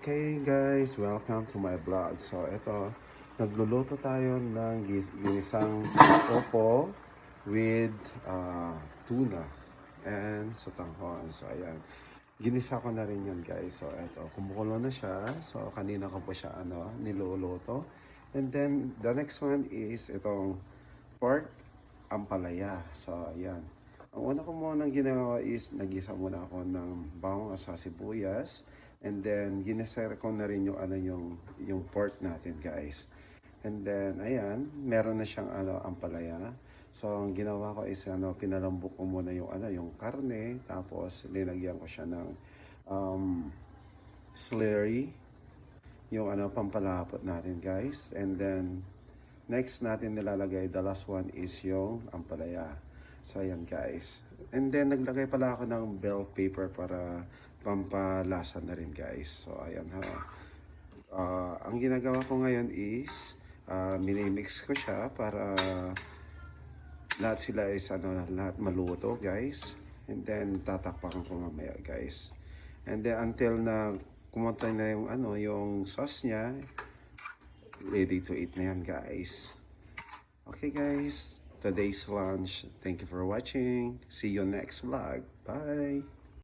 Okay guys, welcome to my vlog. So ito, nagluluto tayo ng ginisang opo with tuna and sotanghon. So ayan, ginisa ko na rin yan guys. So ito, kumukulo na siya. So kanina ko po siya niluluto. And then the next one is itong pork ampalaya. So ayan. Ang una ko muna ginawa is nagisa muna ako ng bawang at sibuyas. And then gineser ko na rin yung pork natin guys. And then ayan, meron na siyang ampalaya. So ang ginawa ko is pinalambok ko muna yung karne, tapos linagyan ko siya ng slurry, yung pampalapot natin guys. And then next natin nilalagay, the last one is yung ampalaya. So ayan guys. And then naglagay pala ako ng bell pepper para pampalasa na rin guys. So ayan ha. Ang ginagawa ko ngayon is minimix ko siya para lahat sila is lahat maluto guys. And then tatakpakan ko mamaya guys. And then until na kumantay na yung sauce niya, ready to eat na yan guys. Okay guys, today's lunch. Thank you for watching. See you next vlog. Bye.